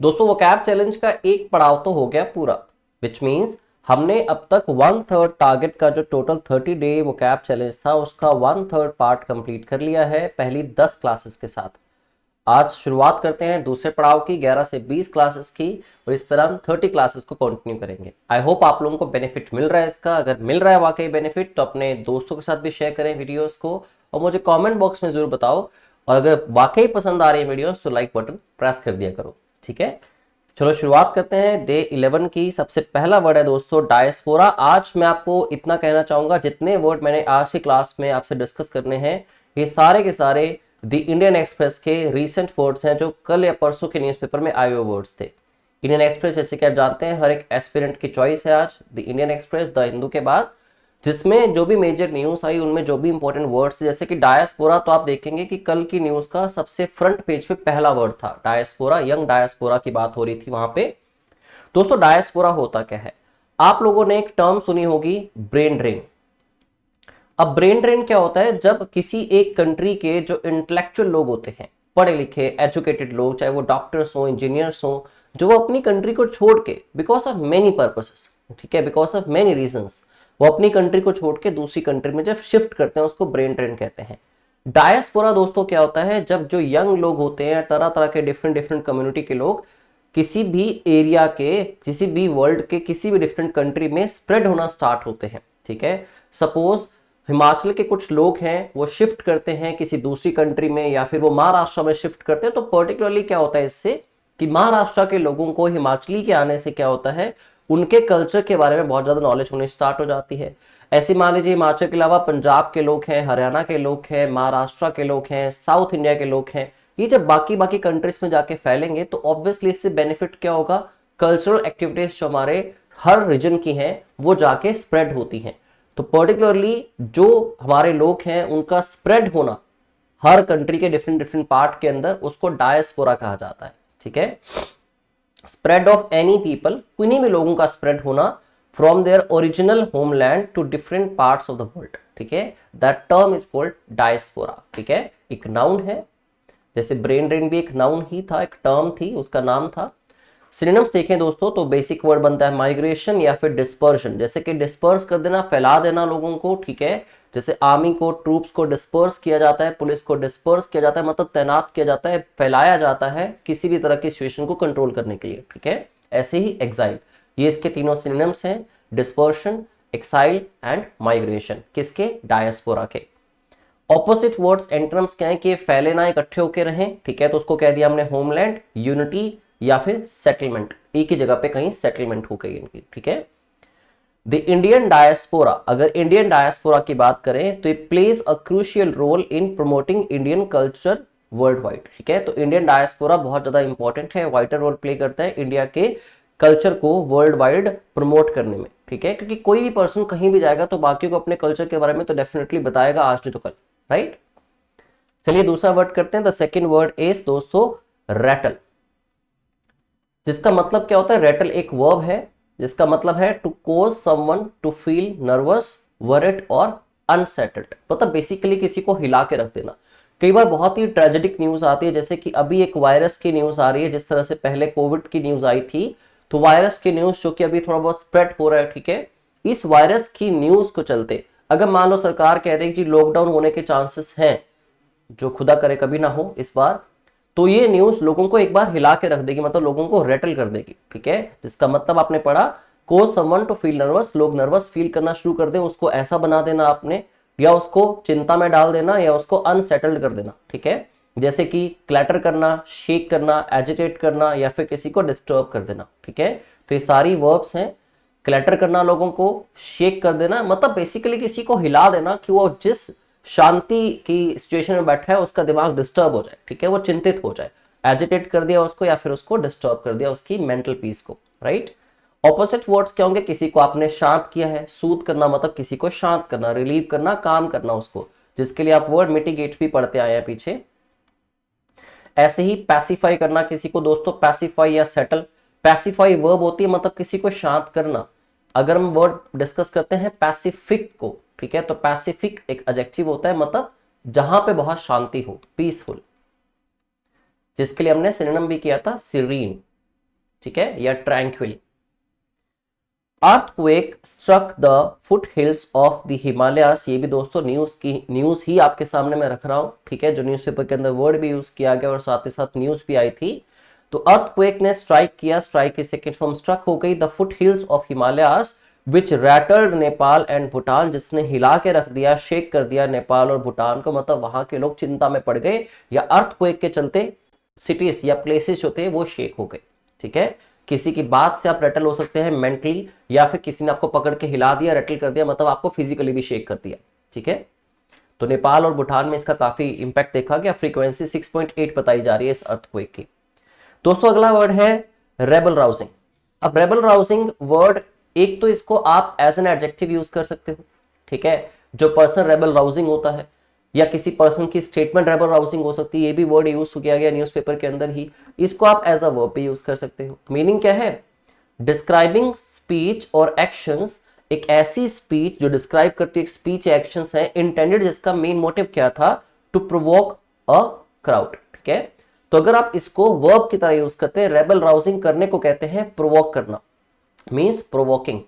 दोस्तों vocab challenge का एक पड़ाव तो हो गया पूरा, विच मीन्स हमने अब तक 1/3 टारगेट का जो टोटल 30 डे वोकैब चैलेंज था उसका 1/3 पार्ट कंप्लीट कर लिया है पहली 10 क्लासेस के साथ। आज शुरुआत करते हैं दूसरे पड़ाव की 11 से 20 क्लासेस की, और इस तरह हम 30 क्लासेस को कंटिन्यू करेंगे। आई होप आप लोगों को बेनिफिट मिल रहा है इसका। अगर मिल रहा है वाकई बेनिफिट तो अपने दोस्तों के साथ भी शेयर करें वीडियोस को, और मुझे कमेंट बॉक्स में जरूर बताओ। और अगर वाकई पसंद आ रही है वीडियोस तो लाइक बटन प्रेस कर दिया करो, ठीक है। चलो शुरुआत करते हैं डे 11 की। सबसे पहला वर्ड है दोस्तों डायस्पोरा। आज मैं आपको इतना कहना चाहूंगा, जितने वर्ड मैंने आज की क्लास में आपसे डिस्कस करने हैं ये सारे के सारे द इंडियन एक्सप्रेस के रीसेंट वर्ड्स हैं, जो कल या परसों के न्यूज़पेपर में आए हुए वर्ड्स थे। इंडियन एक्सप्रेस जैसे कि आप जानते हैं हर एक एस्पिरेंट की चॉइस है आज, the Indian express the Hindu के बाद, जिसमें जो भी मेजर न्यूज आई उनमें जो भी इंपॉर्टेंट वर्ड्स जैसे कि डायस्पोरा, तो आप देखेंगे कि कल की न्यूज का सबसे फ्रंट पेज पे पहला वर्ड था डायस्पोरा। यंग डायस्पोरा की बात हो रही थी वहां पे। दोस्तों डायस्पोरा होता क्या है, आप लोगों ने एक टर्म सुनी होगी, ब्रेन ड्रेन। अब ब्रेन ड्रेन क्या होता है, जब किसी एक कंट्री के जो इंटेलेक्चुअल लोग होते हैं, पढ़े लिखे एजुकेटेड लोग, चाहे वो डॉक्टर्स हो इंजीनियर्स हो, जो वो अपनी कंट्री को छोड़ के बिकॉज ऑफ मेनी पर्पसेस, ठीक है, बिकॉज ऑफ मेनी रीजंस, वो अपनी कंट्री को छोड़ के दूसरी कंट्री में जब शिफ्ट करते हैं उसको ब्रेन ड्रेन कहते हैं। डायस्पोरा दोस्तों क्या होता है, जब जो यंग लोग होते हैं, तरह तरह के डिफरेंट डिफरेंट कम्युनिटी के लोग किसी भी एरिया के, किसी भी वर्ल्ड के किसी भी डिफरेंट कंट्री में स्प्रेड होना स्टार्ट होते हैं, ठीक है। सपोज हिमाचल के कुछ लोग हैं वो शिफ्ट करते हैं किसी दूसरी कंट्री में, या फिर वो महाराष्ट्र में शिफ्ट करते हैं, तो पर्टिकुलरली क्या होता है इससे कि महाराष्ट्र के लोगों को हिमाचली के आने से क्या होता है, उनके कल्चर के बारे में बहुत ज्यादा नॉलेज होनी स्टार्ट हो जाती है। ऐसे मान लीजिए हिमाचल के अलावा पंजाब के लोग हैं, हरियाणा के लोग हैं, महाराष्ट्र के लोग हैं, साउथ इंडिया के लोग हैं, ये जब बाकी बाकी कंट्रीज में जाके फैलेंगे तो ऑब्वियसली इससे बेनिफिट क्या होगा, कल्चरल एक्टिविटीज जो हमारे हर रीजन की हैं वो जाके स्प्रेड होती हैं। तो पर्टिकुलरली जो हमारे लोग हैं उनका स्प्रेड होना हर कंट्री के डिफरेंट डिफरेंट पार्ट के अंदर, उसको डायस्पोरा कहा जाता है, ठीक है। स्प्रेड ऑफ एनी पीपल, किन्हीं भी लोगों का स्प्रेड होना from their original homeland to different parts of the world, ठीक है। That term is called diaspora, ठीक है। एक नाउन है, जैसे ब्रेन ड्रेन भी एक नाउन ही था, एक टर्म थी, उसका नाम था। सिनोनिम्स देखें दोस्तों तो बेसिक वर्ड बनता है माइग्रेशन या फिर डिस्पर्शन, जैसे कि डिस्पर्स कर देना, फैला देना लोगों को, ठीक है। जैसे आर्मी को, ट्रूप्स को डिस्पर्स किया जाता है, पुलिस को डिस्पर्स किया जाता है, मतलब तैनात किया जाता है, फैलाया जाता है किसी भी तरह की सिचुएशन को कंट्रोल करने के लिए, ठीक है। ऐसे ही एक्साइल, ये इसके तीनों सिनोनिम्स हैं, डिस्पर्शन, एक्साइल एंड माइग्रेशन, किसके, डायस्पोरा के। ऑपोजिट वर्ड्स एंटोनिम्स क्या है कि फैले ना, इकट्ठे होकर रहें, ठीक है, तो उसको कह दिया हमने होमलैंड, यूनिटी या फिर सेटलमेंट, एक ही जगह पे कहीं सेटलमेंट हो गई इनकी, ठीक है। द इंडियन डायस्पोरा, अगर इंडियन डायस्पोरा की बात करें तो it plays a crucial role in promoting Indian culture worldwide, ठीक है। तो इंडियन डायस्पोरा बहुत ज्यादा इंपॉर्टेंट है, वाइटर रोल प्ले करता है इंडिया के कल्चर को वर्ल्ड वाइड प्रमोट करने में, ठीक है, क्योंकि कोई भी पर्सन कहीं भी जाएगा तो बाकी को अपने कल्चर के बारे में तो डेफिनेटली बताएगा, आज नहीं तो कल, राइट। चलिए दूसरा वर्ड करते हैं। द सेकेंड वर्ड इज दोस्तों रैटल, जिसका मतलब क्या होता है, रैटल एक वर्ब है जिसका मतलब है to cause someone to feel nervous, worried और अनसेटल्ड, मतलब बेसिकली किसी को हिला के रख देना। कई बार बहुत ही ट्रेजेडिक न्यूज आती है, जैसे कि अभी एक वायरस की न्यूज आ रही है, जिस तरह से पहले कोविड की न्यूज आई थी, तो वायरस की न्यूज जो कि अभी थोड़ा बहुत स्प्रेड हो रहा है, ठीक है। इस वायरस की न्यूज को चलते अगर मान लो सरकार कह दे कि जी लॉकडाउन होने के चांसेस हैं, जो खुदा करे कभी ना हो इस बार, तो ये न्यूज लोगों को एक बार हिला के रख देगी, मतलब लोगों को रेटल कर देगी, ठीक है। जिसका मतलब आपने पढ़ा, कोज समवन टू फील नर्वस, लोग नर्वस फील करना शुरू कर दे, उसको ऐसा बना देना आपने, या उसको चिंता में डाल देना, या उसको अनसेटल्ड कर देना, ठीक है। जैसे कि क्लैटर करना, शेक करना, एजिटेट करना, या फिर किसी को डिस्टर्ब कर देना, ठीक है। तो ये सारी वर्ब्स हैं। क्लैटर करना, लोगों को शेक कर देना, मतलब बेसिकली किसी को हिला देना कि वो जिस शांति की सिचुएशन में बैठा है उसका दिमाग डिस्टर्ब हो जाए, ठीक है, वो चिंतित हो जाए। एजिटेट कर दिया उसको या फिर उसको डिस्टर्ब कर दिया उसकी मेंटल पीस को, राइट। ऑपोजिट वर्ड्स क्या होंगे, किसी को आपने शांत किया है, सूद करना मतलब किसी को शांत करना, रिलीव करना, काम करना उसको, जिसके लिए आप वर्ड मिटिगेट भी पढ़ते आए हैं पीछे। ऐसे ही पैसिफाई करना किसी को दोस्तों, पैसिफाई या सेटल, पैसिफाई वर्ब होती है मतलब किसी को शांत करना। अगर हम वर्ड डिस्कस करते हैं पैसिफिक को, ठीक है, तो पैसिफिक एक एडजेक्टिव होता है, मतलब जहां पे बहुत शांति हो, पीसफुल, जिसके लिए हमने सिनोनिम भी किया था सीरीन, ठीक है, या tranquil. Earthquake struck the foothills of the Himalayas, ये भी दोस्तों न्यूज ही आपके सामने मैं रख रहा हूं, ठीक है, जो न्यूज़पेपर के अंदर वर्ड भी यूज किया गया और साथ ही साथ न्यूज भी आई थी। तो अर्थक्वेक ने स्ट्राइक किया, स्ट्राइक की सेकंड फॉर्म स्ट्रक हो गई, the foothills of Himalayas which rattled Nepal and Bhutan, जिसने हिला के रख दिया, शेक कर दिया नेपाल और भूटान को, मतलब वहां के लोग चिंता में पड़ गए, या अर्थक्वेक के चलते सिटीज या प्लेसेस जो थे वो शेक हो गए, ठीक है। किसी की बात से आप रटल हो सकते हैं मेंटली, या फिर किसी ने आपको पकड़ के हिला दिया, रटल कर दिया, मतलब आपको फिजिकली भी शेक कर दिया, ठीक है। तो नेपाल और भूटान में इसका काफी इंपैक्ट देखा गया। फ्रीक्वेंसी 6.8 बताई जा रही है इस अर्थक्वेक की। दोस्तों अगला वर्ड है रेबल राउजिंग। अब रेबल राउजिंग वर्ड, एक तो इसको आप एज एन एडजेक्टिव यूज कर सकते हो, ठीक है, जो पर्सन रेबल राउजिंग होता है, या किसी पर्सन की स्टेटमेंट रेबल राउजिंग हो सकती है, ये भी वर्ड यूज किया गया न्यूज़पेपर के अंदर ही। इसको आप एज अ वर्ब भी यूज कर सकते हो। मीनिंग क्या है? डिस्क्राइबिंग स्पीच और एक्शंस, एक ऐसी स्पीच जो डिस्क्राइब करती है एक स्पीच या एक्शंस है इंटेंडेड, जिसका मेन मोटिव क्या था? टू प्रोवोक अ क्राउड, ठीक है। तो अगर आप इसको वर्ब की तरह यूज करते हैं, रेबल राउजिंग करने को कहते हैं प्रोवोक करना, मींस प्रोवोकिंग।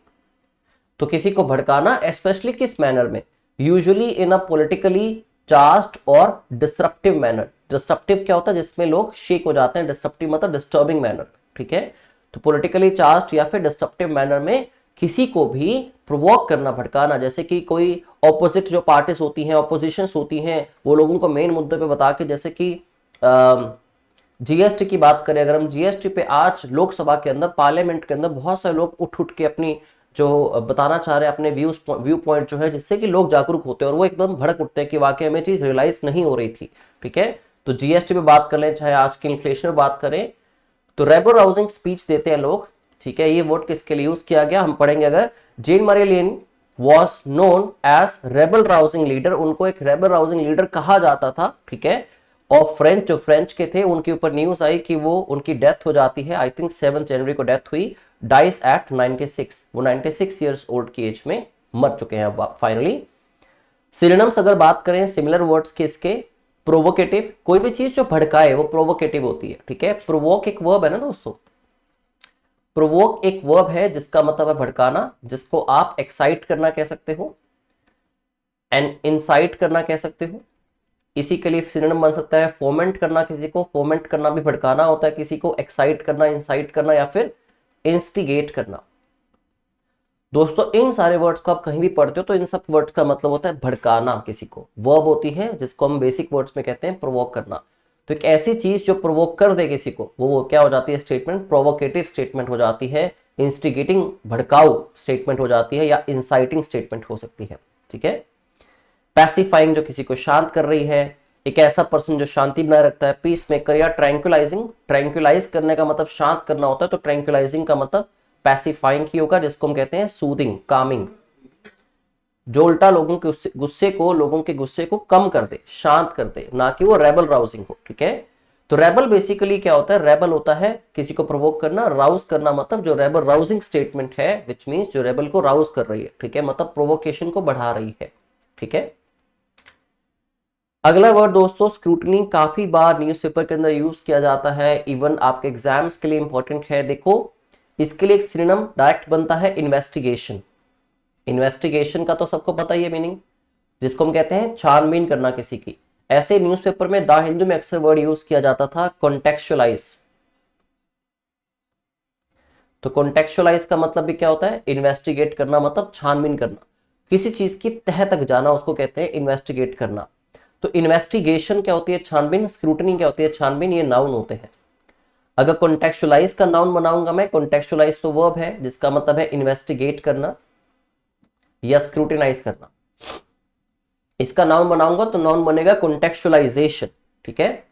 तो किसी को भड़काना, स्पेशली किस मैनर में? Usually in a politically charged और डिसरप्टिव मैनर। डिसरप्टिव क्या होता है? जिसमें लोग शेक हो जाते हैं। डिसरप्टिव मतलब डिस्टर्बिंग मैनर, ठीक है। तो पॉलिटिकली चार्ज्ड या फिर डिसरप्टिव मैनर में किसी को भी प्रोवोक करना, भड़काना, जैसे कि कोई ऑपोजिट जो पार्टीज होती हैं, ऑपोजिशंस होती हैं, वो लोगों को मेन मुद्दे पे बता के, जैसे कि जीएसटी की बात करें, अगर हम जीएसटी पे आज लोकसभा के अंदर, पार्लियामेंट के अंदर बहुत सारे लोग उठ उठ के अपनी जो बताना चाह रहे हैं अपने व्यू पॉइंट जो है, जिससे कि लोग जागरूक होते हैं और वो एकदम भड़क उठते हैं कि वाकई में चीज रियलाइज नहीं हो रही थी, ठीक है। तो जीएसटी पे बात कर लें, चाहे आज की इन्फ्लेशन पे बात करें, तो रेबल राउजिंग स्पीच देते हैं लोग, ठीक है। ये वर्ड किसके लिए यूज किया गया हम पढ़ेंगे। अगर जेन मारी लिन was known as rebel rousing leader, उनको एक रेबल राउजिंग लीडर कहा जाता था, ठीक है। और फ्रेंच, जो फ्रेंच के थे, उनके ऊपर न्यूज आई कि वो उनकी डेथ हो जाती है, आई थिंक 7 जनवरी को डेथ हुई, डाइज एट 96, वो 96 ईयर्स ओल्ड की एज में मर चुके हैं अब फाइनली। सिनोनिम्स अगर बात करें सिमिलर वर्ड्स के इसके, प्रोवोकेटिव, कोई भी चीज जो भड़काए वो प्रोवोकेटिव होती है, ठीक है। प्रोवोक एक वर्ब है ना दोस्तों, प्रोवोक एक वर्ब है जिसका मतलब है भड़काना, जिसको आप एक्साइट करना कह सकते हो, एंड इंसाइट करना कह सकते हो। इसी के लिए सिनोनिम बन सकता है फोमेंट करना, किसी को फोमेंट करना भी भड़काना होता है, किसी को एक्साइट करना, इंसाइट करना, या फिर इंस्टिगेट करना। दोस्तों इन सारे वर्ड्स को आप कहीं भी पढ़ते हो तो इन सब वर्ड्स का मतलब होता है भड़काना किसी को। वर्ब होती है जिसको हम बेसिक वर्ड्स में कहते हैं प्रोवोक करना। तो एक ऐसी चीज जो प्रोवोक कर दे किसी को, वो क्या हो जाती है? स्टेटमेंट, प्रोवोकेटिव स्टेटमेंट हो जाती है, इंस्टिगेटिंग भड़काऊ स्टेटमेंट हो जाती है, या इंसाइटिंग स्टेटमेंट हो सकती है, ठीक है। पैसिफाइंग, जो किसी को शांत कर रही है, एक ऐसा पर्सन जो शांति बनाए रखता है। पीस मेकर या ट्रैंक्विलाइजिंग, ट्रैंक्विलाइज करने का मतलब शांत करना होता है, तो ट्रैंक्विलाइजिंग का मतलब पैसिफाइंग ही होगा, जिसको हम कहते हैं सूदिंग, कामिंग, जो उल्टा लोगों के गुस्से को कम कर दे, शांत कर दे, ना कि वो रेबल राउजिंग हो, ठीक है। तो रेबल बेसिकली क्या होता है? रेबल होता है किसी को प्रोवोक करना, राउज करना मतलब जो रेबल राउजिंग स्टेटमेंट है, विच मींस जो रेबल को राउज कर रही है, ठीक है, मतलब प्रोवोकेशन को बढ़ा रही है, ठीक है। अगला वर्ड दोस्तों स्क्रूटनी, काफी बार न्यूज़पेपर के अंदर यूज किया जाता है, इवन आपके एग्जाम्स के लिए इंपॉर्टेंट है। देखो इसके लिए एक सिनोनिम डायरेक्ट बनता है इन्वेस्टिगेशन। इन्वेस्टिगेशन का तो सबको पता ही है मीनिंग, जिसको हम कहते हैं छानबीन करना किसी की। ऐसे न्यूज़पेपर में द हिंदू में अक्सर वर्ड यूज किया जाता था कॉन्टेक्चुअलाइज। तो कॉन्टेक्चुअलाइज का मतलब भी क्या होता है? इन्वेस्टिगेट करना, मतलब छानबीन करना, किसी चीज की तह तक जाना, उसको कहते हैं इन्वेस्टिगेट करना। तो इन्वेस्टिगेशन क्या होती है? छानबीन। स्क्रूटनी क्या होती है? छानबीन। ये नाउन होते हैं। अगर कॉन्टेक्चुअलाइज का नाउन बनाऊंगा मैं, कॉन्टेक्चुअलाइज तो वर्ब है जिसका मतलब है इन्वेस्टिगेट करना या स्क्रूटिनाइज करना। इसका नाउन बनाऊंगा तो नाउन बनेगा कॉन्टेक्चुअलाइजेशन, ठीक है।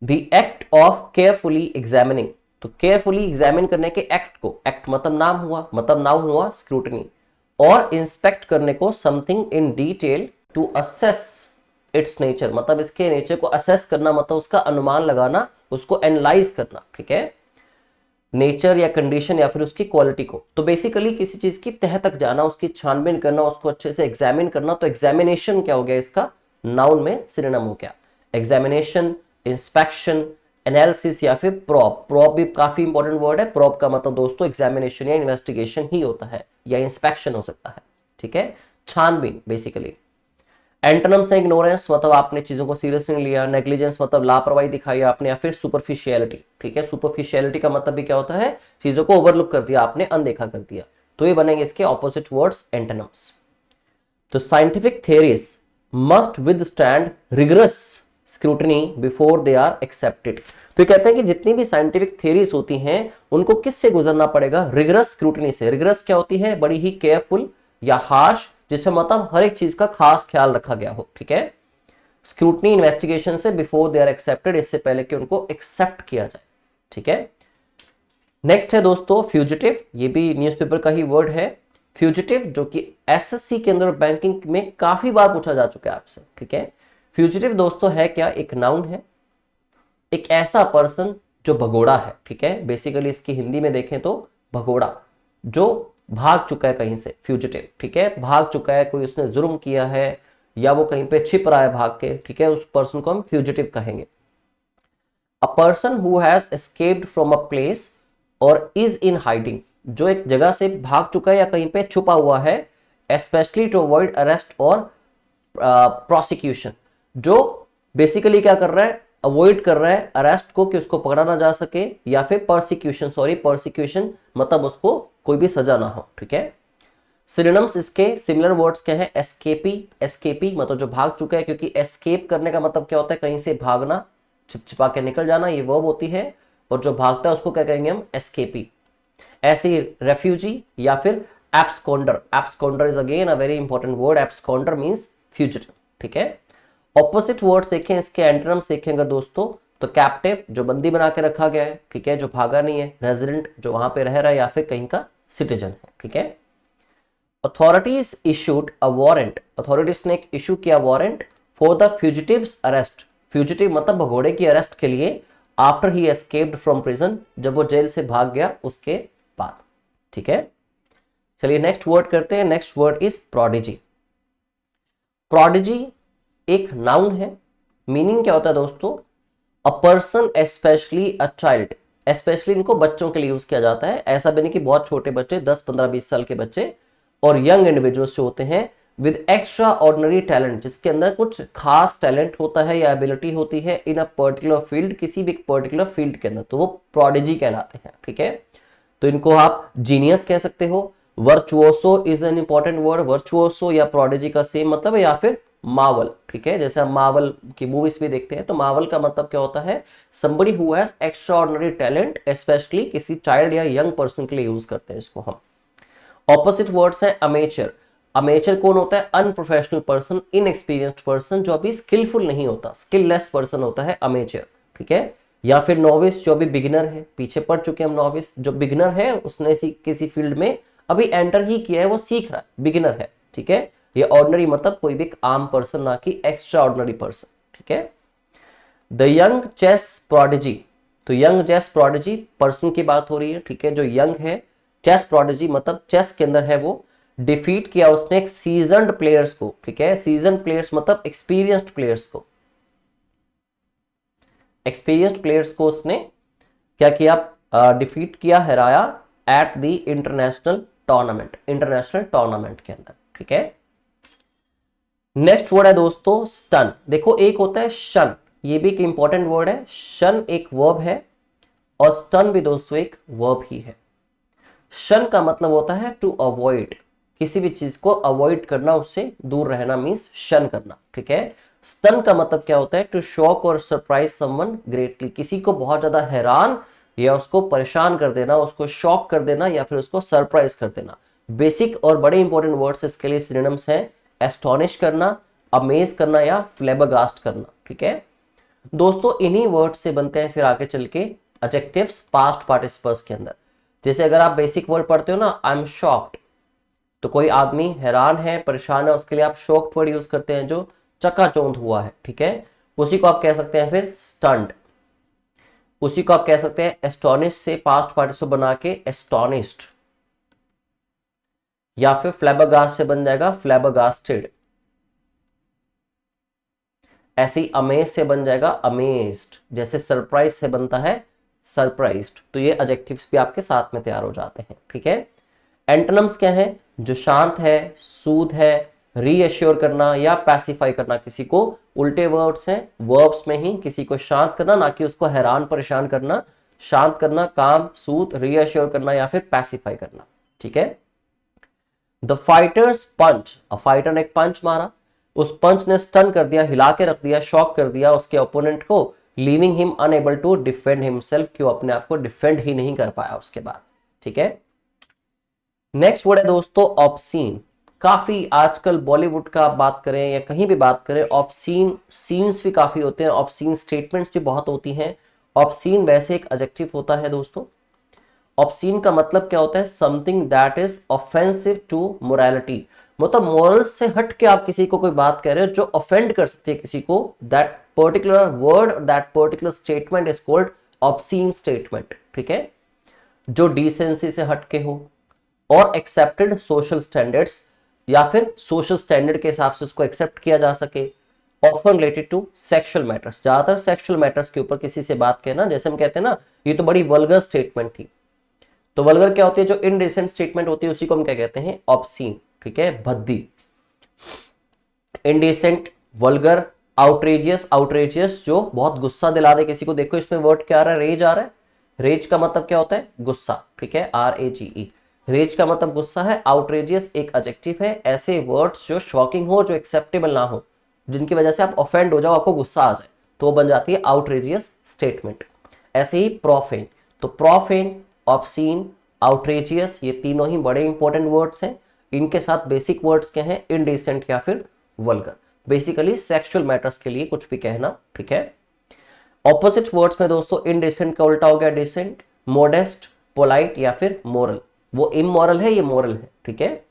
The act of carefully examining, तो केयरफुली एग्जामिन करने के एक्ट को, एक्ट मतलब नाम हुआ, मतलब नाउन हुआ स्क्रूटनी, और इंस्पेक्ट करने को something in detail, to assess its nature, मतलब इसके नेचर को असेस करना, मतलब उसका अनुमान लगाना, उसको एनालाइज करना, ठीक है, नेचर या कंडीशन या फिर उसकी क्वालिटी को। तो बेसिकली किसी चीज की तह तक जाना, उसकी छानबीन करना, उसको अच्छे से एग्जामिन करना। तो एग्जामिनेशन क्या हो गया? इसका नाउन में सिनोनिम हो गया। एग्जामिनेशन, इंस्पेक्शन, एनालिसिस या फिर प्रॉप। प्रॉप भी काफी इंपॉर्टेंट वर्ड है। प्रॉप का मतलब दोस्तों एग्जामिनेशन या इन्वेस्टिगेशन ही होता है, या इंस्पेक्शन हो सकता है, ठीक है, छानबीन बेसिकली। एंटोनिम्स है इग्नोरेंस, मतलब आपने चीजों को सीरियसली नहीं लिया, नेग्लिजेंस मतलब लापरवाही दिखाई आपने, या फिर सुपरफिशियलिटी, ठीक है। सुपरफिशियलिटी का मतलब भी क्या होता है, चीजों को ओवरलुक कर दिया आपने, अनदेखा कर दिया। तो ये बनेंगे इसके ऑपोजिट वर्ड्स एंटोनिम्स। तो scientific theories must withstand rigorous scrutiny before they are accepted. तो कहते हैं कि जितनी भी साइंटिफिक थ्योरीज होती हैं उनको किससे गुजरना पड़ेगा, रिगरस स्क्रूटनी से। रिगरस क्या होती है, बड़ी ही केयरफुल या हार्श, जिसमें मतलब हर एक चीज का खास ख्याल रखा गया हो, ठीक है। स्क्रूटनी इन्वेस्टिगेशन से बिफोर दे आर एक्सेप्टेड, इससे पहले कि उनको एक्सेप्ट किया जाए, ठीक है। नेक्स्ट है दोस्तों फ्यूजिटिव, ये भी न्यूज़पेपर का ही वर्ड है। फ्यूजिटिव जो कि एसएससी के अंदर बैंकिंग में काफी बार पूछा जा चुका है आपसे, ठीक है। फ्यूजिटिव दोस्तों है क्या, एक नाउन है, एक ऐसा पर्सन जो भगोड़ा है, ठीक है। बेसिकली इसकी हिंदी में देखें तो भगोड़ा, जो भाग चुका है कहीं से, फ्यूजिटिव, ठीक है। भाग चुका है, कोई उसने जुर्म किया है या वो कहीं पे छिप रहा है भाग के, ठीक है, उस पर्सन को हम फ्यूजिटिव कहेंगे। A person who has escaped from a place और इज इन हाइडिंग, जो एक जगह से भाग चुका है या कहीं पे छुपा हुआ है, एस्पेशली टू अवॉइड अरेस्ट और प्रोसिक्यूशन, जो बेसिकली क्या कर रहा है, अवॉइड कर रहा है अरेस्ट को कि उसको पकड़ा ना जा सके, या फिर परसिक्यूशन, सॉरी परसिक्यूशन मतलब उसको कोई भी सजा ना हो, ठीक है। सिनोनिम्स इसके सिमिलर वर्ड्स क्या है, एस्केपी, एस्केपी मतलब जो भाग चुका है, क्योंकि एस्केप करने का मतलब क्या होता है, कहीं से भागना, छिपा के निकल जाना, ये वर्ब होती है। और जो भागता है उसको क्या कहेंगे हम, एस्केपी। ऐसे ही रेफ्यूजी या फिर absconder, absconder is again a very important word, absconder means fugitive, ठीक है। ऑपोजिट वर्ड्स देखें इसके, एंटोनिम्स देखें अगर दोस्तों, तो कैप्टिव जो बंदी बना के रखा गया है, ठीक है, जो भागा नहीं है, रेजिडेंट जो वहां पे रह रहा है या फिर कहीं का सिटीजन है, ठीक है। Authorities issued a warrant, authorities ने एक इशू किया warrant for the fugitives arrest, fugitive मतलब भगोड़े की अरेस्ट के लिए, after he escaped from prison, जब वो जेल से भाग गया उसके बाद, ठीक है। चलिए नेक्स्ट वर्ड करते हैं, next word is prodigy. Prodigy एक नाउन है, मीनिंग क्या होता है दोस्तों, a person specially a child, specially इनको बच्चों के लिए यूज किया जाता है, ऐसा भी नहीं कि बहुत छोटे बच्चे 10 15 20 साल के बच्चे, और यंग इंडिविजुअल्स जो होते हैं विद एक्स्ट्रा ऑर्डिनरी टैलेंट, जिसके अंदर कुछ खास टैलेंट होता है या एबिलिटी होती है इन अ पर्टिकुलर फील्ड, किसी भी पर्टिकुलर फील्ड के अंदर, तो वो प्रोडिजी कहलाते हैं, ठीक है। तो इनको आप जीनियस कह सकते हो। वर्चुओसो इज एन इंपॉर्टेंट वर्ड, वर्चुओसो या प्रोडिजी का सेम मतलब है, या फिर मावल, ठीक है। जैसे हम मावल की मूवीज भी देखते हैं, तो मावल का मतलब क्या होता है, somebody who has extraordinary talent, specially किसी चाइल्ड या यंग पर्सन के लिए यूज करते हैं इसको हम। ऑपोजिट वर्ड्स है अमेचर। अमेचर कौन होता है, अनप्रोफेशनल पर्सन, इनएक्सपीरियंस्ड पर्सन, जो अभी स्किलफुल नहीं होता, स्किललेस पर्सन होता है अमेचर, ठीक है। या फिर नोविस जो अभी बिगिनर है, पीछे पढ़ चुके हैं हम नोविस, जो बिगिनर है उसने किसी फील्ड में अभी एंटर ही किया है, वो सीख रहा है, बिगिनर है, ठीक है। ये ऑर्डिनरी मतलब कोई भी आम पर्सन, ना कि एक्स्ट्रा ऑर्डिनरी पर्सन, ठीक है। द यंग चेस प्रोडिजी, तो यंग चेस प्रोडिजी पर्सन की बात हो रही है, ठीक है, जो यंग है। चेस प्रोडिजी मतलब चेस के अंदर है वो, डिफीट किया उसने एक सीजन्ड प्लेयर्स को, ठीक है। सीजन्ड प्लेयर्स मतलब एक्सपीरियंस्ड प्लेयर्स को, एक्सपीरियंस्ड प्लेयर्स को उसने क्या किया, डिफीट किया, हराया at the international tournament, international tournament के अंदर, ठीक है। नेक्स्ट वर्ड है दोस्तों स्टन। देखो एक होता है शन, ये भी एक इंपॉर्टेंट वर्ड है, शन एक वर्ब है और स्टन भी दोस्तों एक वर्ब ही है। शन का मतलब होता है टू अवॉइड, किसी भी चीज को अवॉइड करना, उससे दूर रहना मींस शन करना, ठीक है। स्टन का मतलब क्या होता है, टू शॉक और सरप्राइज समवन ग्रेटली, किसी को बहुत ज्यादा हैरान या उसको परेशान कर देना, उसको शॉक कर देना या फिर उसको सरप्राइज कर देना। बेसिक और बड़े इंपॉर्टेंट वर्ड्स इसके लिए सिनोनिम्स हैं, एस्टोनिश करना, अमेज करना या फ्लेबरगास्ट करना, ठीक है। दोस्तों इन्हीं वर्ड से बनते हैं फिर आगे चल के एडजेक्टिव्स पास्ट पार्टिसिपल्स के अंदर। जैसे अगर आप बेसिक वर्ड पढ़ते हो ना, आई एम शॉक्ड, तो कोई आदमी हैरान है, परेशान है, उसके लिए आप शॉक्ड वर्ड यूज करते हैं, जो चकाचौंध हुआ है, ठीक है। उसी को आप कह सकते हैं फिर स्टन्ड, उसी को आप कह सकते हैं एस्टोनिश से पास्ट पार्टिसिपल बना के एस्टोनिश्ड, या फिर फ्लैबरगास्ट से बन जाएगा फ्लैबरगास्टेड। ऐसे ही अमेज से बन जाएगा अमेज्ड, जैसे सरप्राइज से बनता है सरप्राइज्ड। तो ये एडजेक्टिव्स भी आपके साथ में तैयार हो जाते हैं, ठीक है। एंटोनिम्स क्या है? जो शांत है, सूद है, रीअश्योर करना या पैसिफाई करना किसी को, उल्टे वर्ड्स हैं। वर्ब्स में ही किसी को शांत करना, ना कि उसको हैरान परेशान करना। शांत करना, काम, सूद, रीअश्योर करना या फिर पैसिफाई करना, ठीक है। द फाइटर्स पंच, फाइटर ने एक पंच मारा, उस पंच ने स्टन कर दिया, हिला के रख दिया, शॉक कर दिया उसके ओपोनेंट को, leaving him unable to defend himself, क्यों अपने आप को डिफेंड ही नहीं कर पाया उसके बाद, ठीक है। नेक्स्ट वर्ड है दोस्तों ऑब्सीन। काफी आजकल बॉलीवुड का आप बात करें या कहीं भी बात करें, ऑब्सीन सीन्स भी काफी होते हैं, ऑब्सीन स्टेटमेंट्स भी बहुत होती हैं। ऑब्सीन वैसे एक एडजेक्टिव होता है दोस्तों। ऑब्सीन का मतलब क्या होता है? Something that is offensive to morality, मतलब मोरल्स से हट के आप किसी को कोई बात कह रहे हो जो ऑफेंड कर सकती है किसी को। That particular word, that particular statement is called obscene statement, ठीक है। जो डिसेंसी से हट के हो और एक्सेप्टेड सोशल स्टैंडर्ड्स, या फिर सोशल स्टैंडर्ड के हिसाब से उसको एक्सेप्ट किया जा सके। Often related to sexual matters, ज्यादातर सेक्सुअल मैटर्स के ऊपर किसी से बात कहना, जैसे हम कहते हैं ना ये तो बड़ी वल्गर स्टेटमेंट थी। तो वल्गर क्या होती है? जो इनडिसेंट स्टेटमेंट होती है उसी को हम क्या कहते हैं? ऑब्सीन, ठीक है, भद्दी। इनडिसेंट, वल्गर, आउटरेजियस, आउटरेजियस जो बहुत गुस्सा दिला दे किसी को। देखो इसमें वर्ड क्या आ रहा है? रेज आ रहा है। रेज का मतलब क्या होता है? गुस्सा, ठीक है, RAGE। रेज का मतलब गुस्सा है। आउटरेजियस एक एडजेक्टिव है। ऐसे वर्ड्स जो शॉकिंग हो, जो एक्सेप्टेबल ना हो, जिनकी वजह से आप ऑफेंड हो जाओ, आपको गुस्सा आ जाए, तो वो बन जाती है आउटरेजियस स्टेटमेंट। ऐसे ही प्रोफेन, तो प्रोफेन, ऑब्सीन, आउटरेजियस, ये तीनों ही बड़े इंपॉर्टेंट वर्ड्स हैं। इनके साथ बेसिक वर्ड्स क्या हैं? इनडिसेंट या फिर वल्गर। बेसिकली सेक्सुअल मैटर्स के लिए कुछ भी कहना, ठीक है। ऑपोजिट वर्ड्स में दोस्तों इनडिसेंट का उल्टा हो गया डिसेंट, मोडेस्ट, पोलाइट या फिर मोरल। वो इमोरल है, ये मोरल है, ठीक है।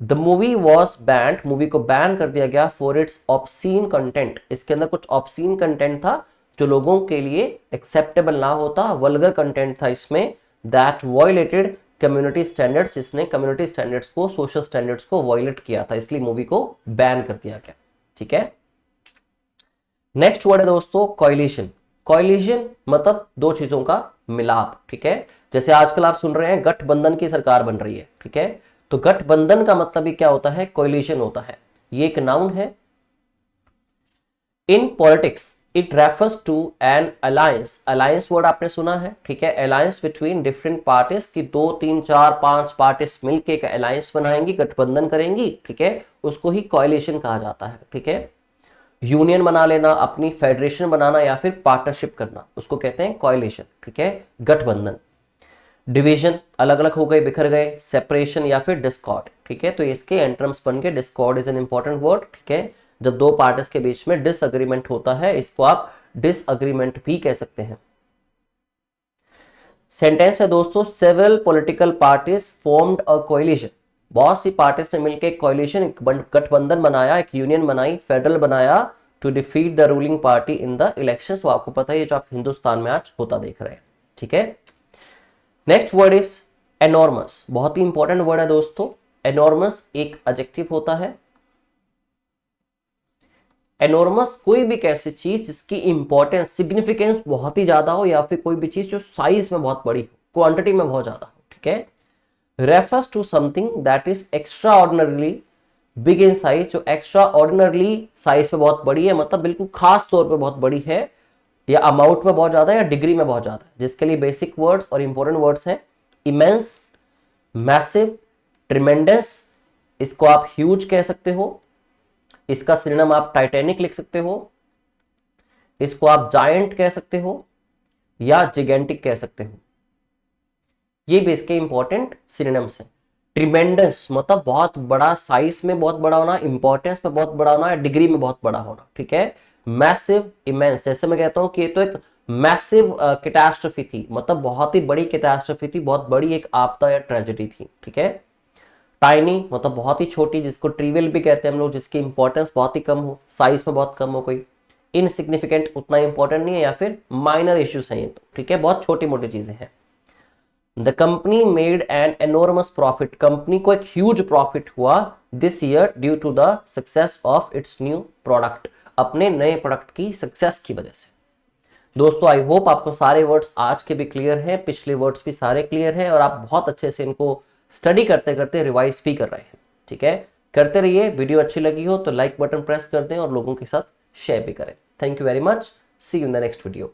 The movie was banned, movie को बैन कर दिया गया फॉर इट्स ऑब्सीन कंटेंट, इसके अंदर कुछ ऑब्सीन कंटेंट था जो लोगों के लिए एक्सेप्टेबल ना होता, वल्गर कंटेंट था इसमें। दैट वायलेटेड कम्युनिटी स्टैंडर्ड्स, इसने कम्युनिटी स्टैंडर्ड्स को, सोशल स्टैंडर्ड्स को वायलेट किया था, इसलिए मूवी को बैन कर दिया गया, ठीक है। नेक्स्ट वर्ड है दोस्तों कॉइलिशन। कॉइलिशन मतलब दो चीजों का मिलाप, ठीक है। जैसे आजकल आप सुन रहे हैं गठबंधन की सरकार बन रही है, ठीक है। तो गठबंधन का मतलब ही क्या होता है? कॉइलिशन होता है। ये एक नाउन है। In politics it refers to an alliance, alliance word आपने सुना है, ठीक है। अलायंस बिटवीन डिफरेंट पार्टीज की 2, 3, 4, 5 पार्टीज मिलकर एक अलायंस बनाएंगी, गठबंधन करेंगी, ठीक है। उसको ही कॉइलिशन कहा जाता है, ठीक है। यूनियन बना लेना, अपनी फेडरेशन बनाना या फिर पार्टनरशिप करना, उसको कहते हैं कॉइलिशन, ठीक है, गठबंधन। डिवीजन, अलग अलग हो गए, बिखर गए। सेपरेशन या फिर डिस्कॉर्ड, ठीक है। तो इसके एंटरम्स बन के Discord is an important word, ठीक है। जब दो पार्टीज के बीच में डिसएग्रीमेंट होता है, इसको आप डिसएग्रीमेंट भी कह सकते हैं। सेंटेंस है दोस्तों, several political parties formed a coalition, बहुत सी पार्टीज ने मिलकर एक कोएलिशन, एक गठबंधन बनाया, एक यूनियन बनाई, फेडरल बनाया, to defeat the ruling party in the elections. वो आपको पता है, ये जो आप हिंदुस्तान में आज होता देख रहे हैं, ठीक है। नेक्स्ट वर्ड इज एनॉर्मस, बहुत ही इंपॉर्टेंट वर्ड है दोस्तों। एनॉर्मस एक एडजेक्टिव होता है। एनॉर्मस कोई भी ऐसी चीज जिसकी इंपॉर्टेंस, सिग्निफिकेंस बहुत ही ज्यादा हो, या फिर कोई भी चीज जो साइज में बहुत बड़ी हो, क्वांटिटी में बहुत ज्यादा हो, ठीक है। Refers to something that is extraordinarily big in size, जो एक्स्ट्रा ऑर्डिनरली साइज पे बहुत बड़ी है, मतलब बिल्कुल खास तौर पे बहुत बड़ी है, या अमाउंट में बहुत ज्यादा है, या डिग्री में बहुत ज्यादा है। जिसके लिए बेसिक वर्ड्स और इंपॉर्टेंट वर्ड्स हैं इमेंस, मैसिव, ट्रिमेंडस, इसको आप ह्यूज कह सकते हो, इसका सिनोनिम आप टाइटैनिक लिख सकते हो, इसको आप जायंट कह सकते हो, या जिगेंटिक कह सकते हो। ये भी इसके इंपॉर्टेंट सिनोनिम्स हैं। ट्रिमेंडस मतलब बहुत बड़ा, साइज में बहुत बड़ा होना, इंपॉर्टेंस में बहुत बड़ा होना, या डिग्री में बहुत बड़ा होना, ठीक है। मैसिव, इमेंस, जैसे मैं कहता हूं कि ये तो एक मैसिव कैटास्ट्रोफी थी, मतलब बहुत ही बड़ी कैटास्ट्रोफी थी, बहुत बड़ी एक आपदा या ट्रेजेडी थी, ठीक है। टाइनी मतलब बहुत ही छोटी, जिसको ट्रिवियल भी कहते हैं हम लोग, जिसकी इंपॉर्टेंस बहुत ही कम हो, साइज में बहुत कम हो कोई। इनसिग्निफिकेंट, उतना इंपॉर्टेंट नहीं है, या फिर माइनर इश्यूज हैं ये तो, ठीक है, बहुत छोटी मोटी चीजें हैं। The company made an enormous profit, company को एक ह्यूज प्रॉफिट हुआ this year due to the success of its new product. अपने नए प्रोडक्ट की सक्सेस की वजह से। दोस्तों आई होप आपको सारे वर्ड्स आज के भी क्लियर हैं, पिछले वर्ड्स भी सारे क्लियर हैं और आप बहुत अच्छे से इनको स्टडी करते करते रिवाइज भी कर रहे हैं। ठीक है, करते रहिए। वीडियो अच्छी लगी हो तो लाइक बटन प्रेस कर दें और लोगों के साथ शेयर भी करें। Thank you very much, see you in the next video.